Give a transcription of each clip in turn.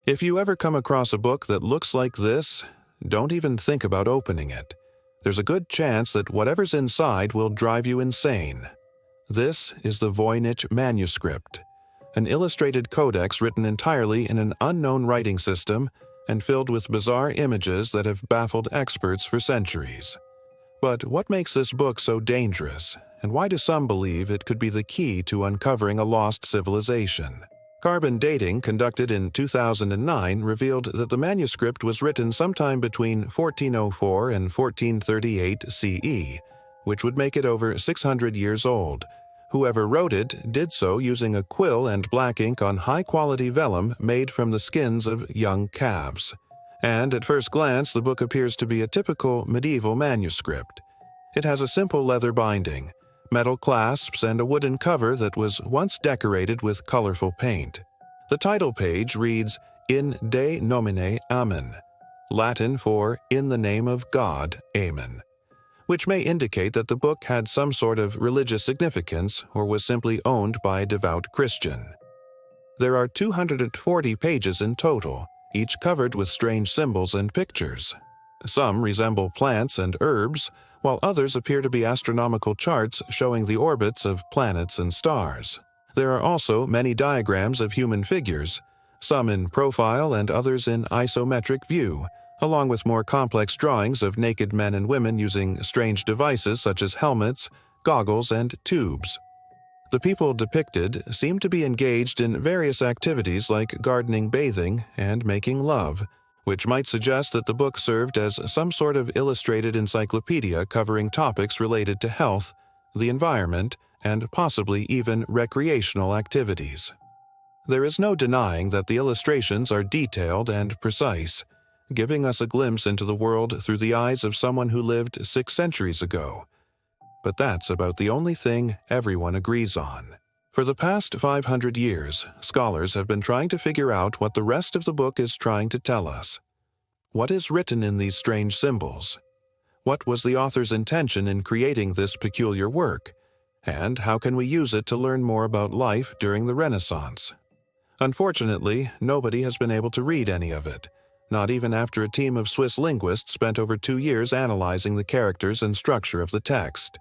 If you ever come across a book that looks like this, don't even think about opening it. There's a good chance that whatever's inside will drive you insane. This is the Voynich Manuscript, an illustrated codex written entirely in an unknown writing system and filled with bizarre images that have baffled experts for centuries. But what makes this book so dangerous, and why do some believe it could be the key to uncovering a lost civilization? Carbon dating conducted in 2009 revealed that the manuscript was written sometime between 1404 and 1438 CE, which would make it over 600 years old. Whoever wrote it did so using a quill and black ink on high-quality vellum made from the skins of young calves. And at first glance, the book appears to be a typical medieval manuscript. It has a simple leather binding, metal clasps, and a wooden cover that was once decorated with colorful paint. The title page reads, "In De Nomine Amen," Latin for "In the Name of God, Amen," which may indicate that the book had some sort of religious significance or was simply owned by a devout Christian. There are 240 pages in total, each covered with strange symbols and pictures. Some resemble plants and herbs, while others appear to be astronomical charts showing the orbits of planets and stars. There are also many diagrams of human figures, some in profile and others in isometric view, along with more complex drawings of naked men and women using strange devices such as helmets, goggles, and tubes. The people depicted seem to be engaged in various activities like gardening, bathing, and making love, which might suggest that the book served as some sort of illustrated encyclopedia covering topics related to health, the environment, and possibly even recreational activities. There is no denying that the illustrations are detailed and precise, giving us a glimpse into the world through the eyes of someone who lived 6 centuries ago. But that's about the only thing everyone agrees on. For the past 500 years, scholars have been trying to figure out what the rest of the book is trying to tell us. What is written in these strange symbols? What was the author's intention in creating this peculiar work? And how can we use it to learn more about life during the Renaissance? Unfortunately, nobody has been able to read any of it, not even after a team of Swiss linguists spent over 2 years analyzing the characters and structure of the text.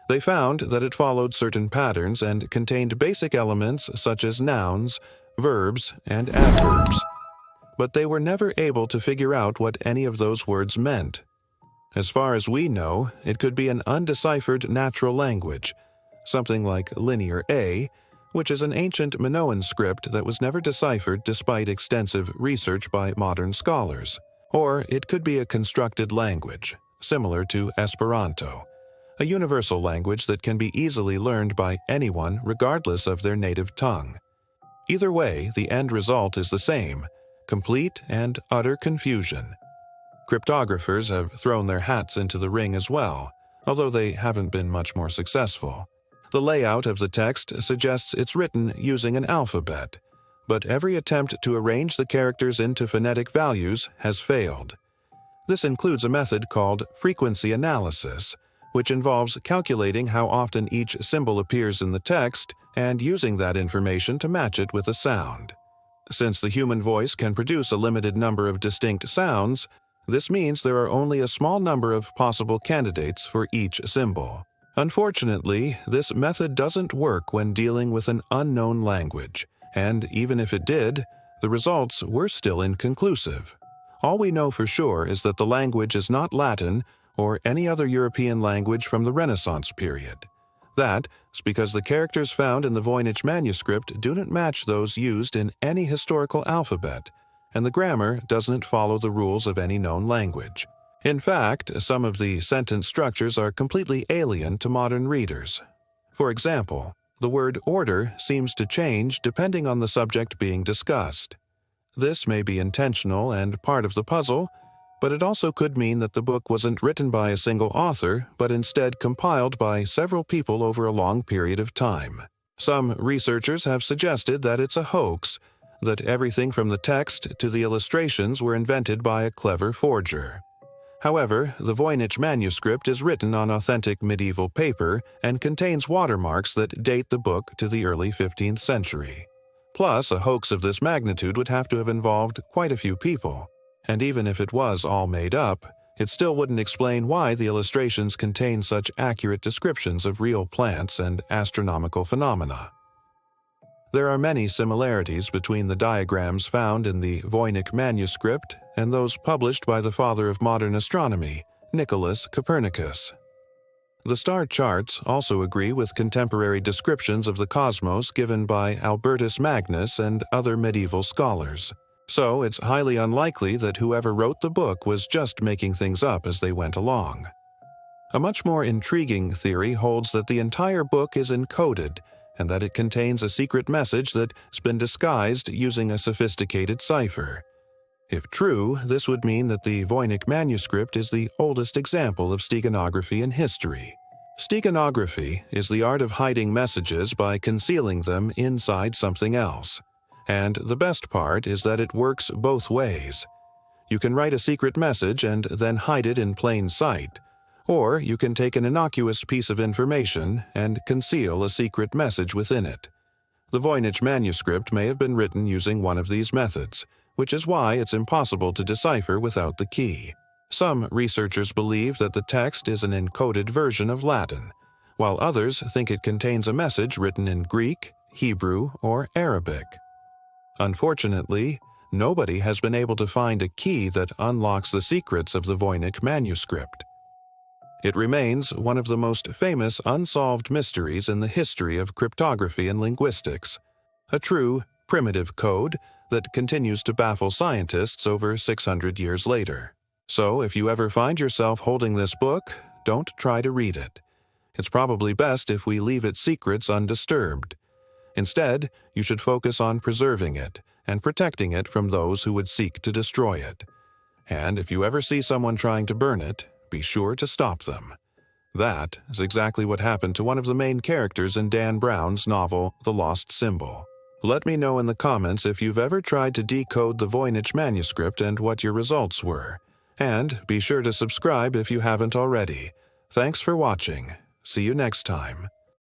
They found that it followed certain patterns and contained basic elements such as nouns, verbs, and adverbs. But they were never able to figure out what any of those words meant. As far as we know, it could be an undeciphered natural language, something like Linear A, which is an ancient Minoan script that was never deciphered despite extensive research by modern scholars. Or it could be a constructed language, similar to Esperanto, a universal language that can be easily learned by anyone regardless of their native tongue. Either way, the end result is the same: complete and utter confusion. Cryptographers have thrown their hats into the ring as well, although they haven't been much more successful. The layout of the text suggests it's written using an alphabet, but every attempt to arrange the characters into phonetic values has failed. This includes a method called frequency analysis, which involves calculating how often each symbol appears in the text and using that information to match it with a sound. Since the human voice can produce a limited number of distinct sounds, this means there are only a small number of possible candidates for each symbol. Unfortunately, this method doesn't work when dealing with an unknown language, and even if it did, the results were still inconclusive. All we know for sure is that the language is not Latin or any other European language from the Renaissance period. That's because the characters found in the Voynich manuscript do not match those used in any historical alphabet, and the grammar doesn't follow the rules of any known language. In fact, some of the sentence structures are completely alien to modern readers. For example, the word order seems to change depending on the subject being discussed. This may be intentional and part of the puzzle, but it also could mean that the book wasn't written by a single author, but instead compiled by several people over a long period of time. Some researchers have suggested that it's a hoax, that everything from the text to the illustrations were invented by a clever forger. However, the Voynich manuscript is written on authentic medieval paper and contains watermarks that date the book to the early 15th century. Plus, a hoax of this magnitude would have to have involved quite a few people, and even if it was all made up, it still wouldn't explain why the illustrations contain such accurate descriptions of real plants and astronomical phenomena. There are many similarities between the diagrams found in the Voynich Manuscript and those published by the father of modern astronomy, Nicholas Copernicus. The star charts also agree with contemporary descriptions of the cosmos given by Albertus Magnus and other medieval scholars. So it's highly unlikely that whoever wrote the book was just making things up as they went along. A much more intriguing theory holds that the entire book is encoded and that it contains a secret message that's been disguised using a sophisticated cipher. If true, this would mean that the Voynich Manuscript is the oldest example of steganography in history. Steganography is the art of hiding messages by concealing them inside something else. And the best part is that it works both ways. You can write a secret message and then hide it in plain sight, or you can take an innocuous piece of information and conceal a secret message within it. The Voynich Manuscript may have been written using one of these methods, which is why it's impossible to decipher without the key. Some researchers believe that the text is an encoded version of Latin, while others think it contains a message written in Greek, Hebrew, or Arabic. Unfortunately, nobody has been able to find a key that unlocks the secrets of the Voynich Manuscript. It remains one of the most famous unsolved mysteries in the history of cryptography and linguistics, a true, primitive code that continues to baffle scientists over 600 years later. So if you ever find yourself holding this book, don't try to read it. It's probably best if we leave its secrets undisturbed. Instead, you should focus on preserving it and protecting it from those who would seek to destroy it. And if you ever see someone trying to burn it, be sure to stop them. That is exactly what happened to one of the main characters in Dan Brown's novel, The Lost Symbol. Let me know in the comments if you've ever tried to decode the Voynich Manuscript and what your results were. And be sure to subscribe if you haven't already. Thanks for watching. See you next time.